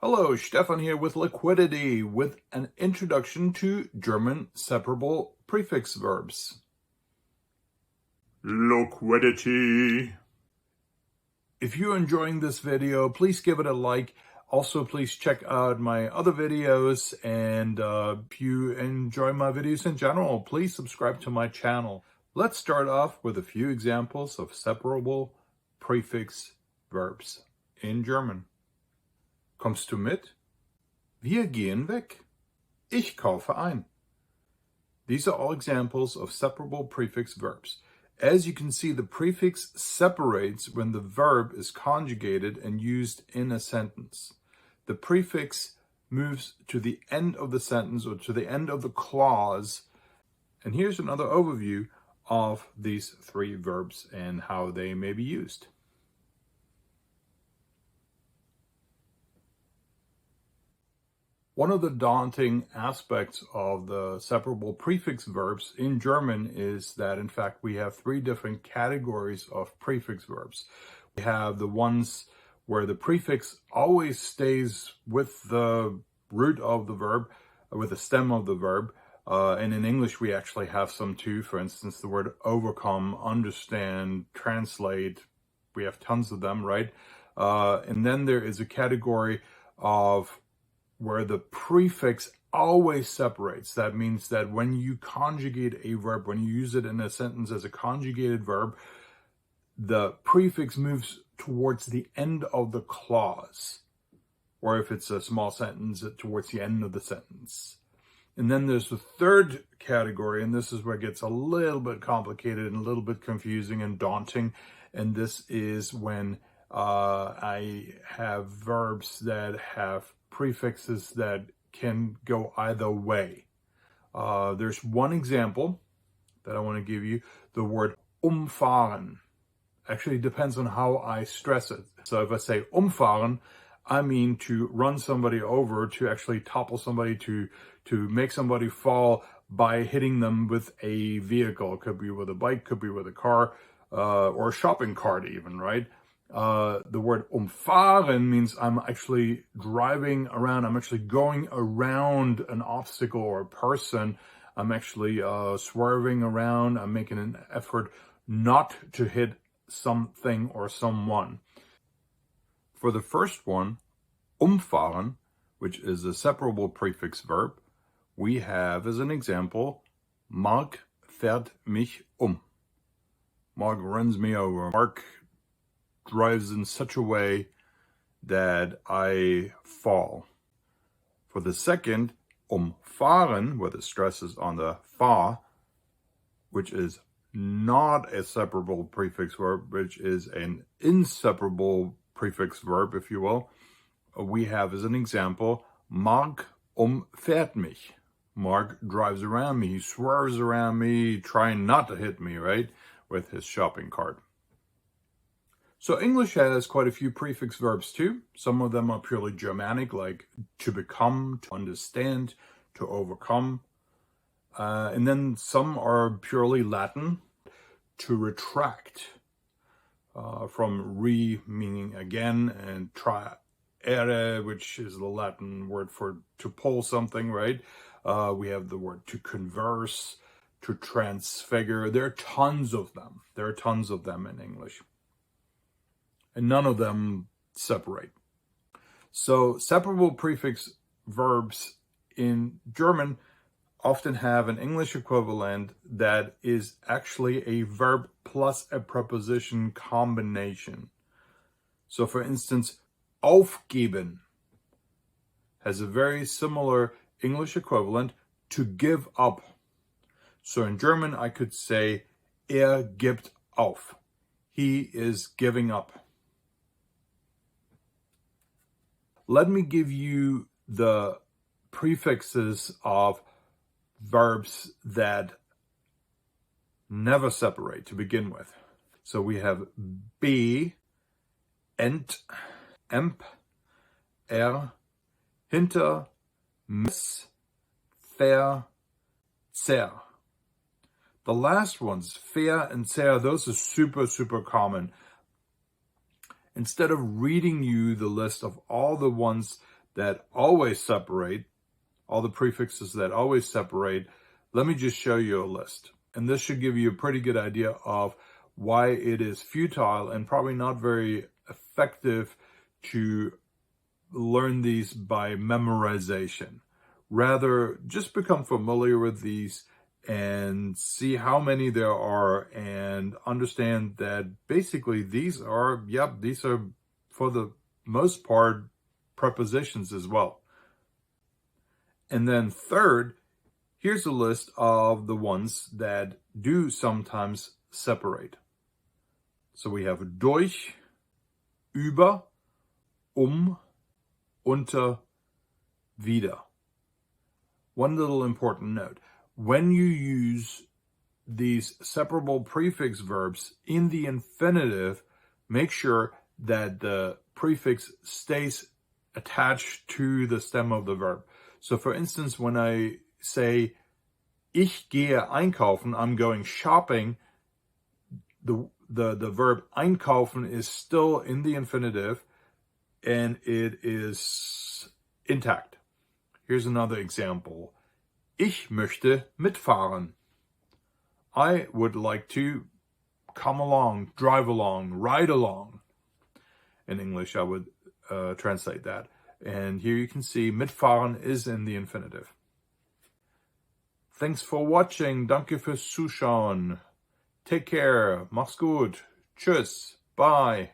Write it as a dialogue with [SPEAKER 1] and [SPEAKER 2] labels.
[SPEAKER 1] Hello, Stephan here with Liquidity with an introduction to German separable prefix verbs. Liquidity. If you're enjoying this video, please give it a like. Also, please check out my other videos, and if you enjoy my videos in general, please subscribe to my channel. Let's start off with a few examples of separable prefix verbs in German. Kommst du mit? Wir gehen weg. Ich kaufe ein. These are all examples of separable prefix verbs. As you can see, the prefix separates when the verb is conjugated and used in a sentence. The prefix moves to the end of the sentence or to the end of the clause. And here's another overview of these three verbs and how they may be used. One of the daunting aspects of the separable prefix verbs in German is that, in fact, we have three different categories of prefix verbs. We have the ones where the prefix always stays with the root of the verb, with the stem of the verb. And in English, we actually have some too. For instance, the word overcome, understand, translate. We have tons of them, right? And then there is a category of where the prefix always separates. That means that when you conjugate a verb, when you use it in a sentence as a conjugated verb, the prefix moves towards the end of the clause. Or if it's a small sentence, towards the end of the sentence. And then there's the third category, and this is where it gets a little bit complicated and a little bit confusing and daunting. And this is when I have verbs that have prefixes that can go either way. There's one example that I want to give you, the word umfahren. Actually, it depends on how I stress it. So if I say umfahren, I mean to run somebody over, to actually topple somebody, to make somebody fall by hitting them with a vehicle. It could be with a bike, could be with a car, or a shopping cart even, right? The word umfahren means I'm actually driving around, I'm actually going around an obstacle or a person. I'm actually swerving around, I'm making an effort not to hit something or someone. For the first one, umfahren, which is a separable prefix verb, we have as an example, Mark fährt mich Mark runs me over. Mark drives in such a way that I fall. For the second, umfahren, where the stress is on the fa, which is not a separable prefix verb, which is an inseparable prefix verb, if you will, we have as an example, Mark umfährt mich. Mark drives around me, he swerves around me, trying not to hit me, right, with his shopping cart. So English has quite a few prefix verbs too. Some of them are purely Germanic, like to become, to understand, to overcome. And then some are purely Latin, to retract, from re meaning again, and traere, which is the Latin word for to pull something, right? We have the word to converse, to transfigure. There are tons of them. There are tons of them in English. And none of them separate. So separable prefix verbs in German often have an English equivalent that is actually a verb plus a preposition combination. So for instance, aufgeben has a very similar English equivalent to give up. So in German, I could say, gibt auf. He is giving up. Let me give you the prefixes of verbs that never separate to begin with. So we have be, ent, emp, hinter, miss, ver, zer. The last ones, ver and zer, those are super common. Instead of reading you the list of all the ones that always separate, all the prefixes that always separate, let me just show you a list. And this should give you a pretty good idea of why it is futile and probably not very effective to learn these by memorization. Rather, just become familiar with these and see how many there are and understand that basically these are for the most part prepositions as well. And then third, here's a list of the ones that do sometimes separate. So we have durch, über, unter, wieder. One little important note. When you use these separable prefix verbs in the infinitive, make sure that the prefix stays attached to the stem of the verb. So for instance, when I say, ich gehe einkaufen, I'm going shopping, the verb einkaufen is still in the infinitive and it is intact. Here's another example. Ich möchte mitfahren. I would like to come along, drive along, ride along. In English, I would translate that. And here you can see mitfahren is in the infinitive. Thanks for watching. Danke fürs Zuschauen. Take care. Mach's gut. Tschüss. Bye.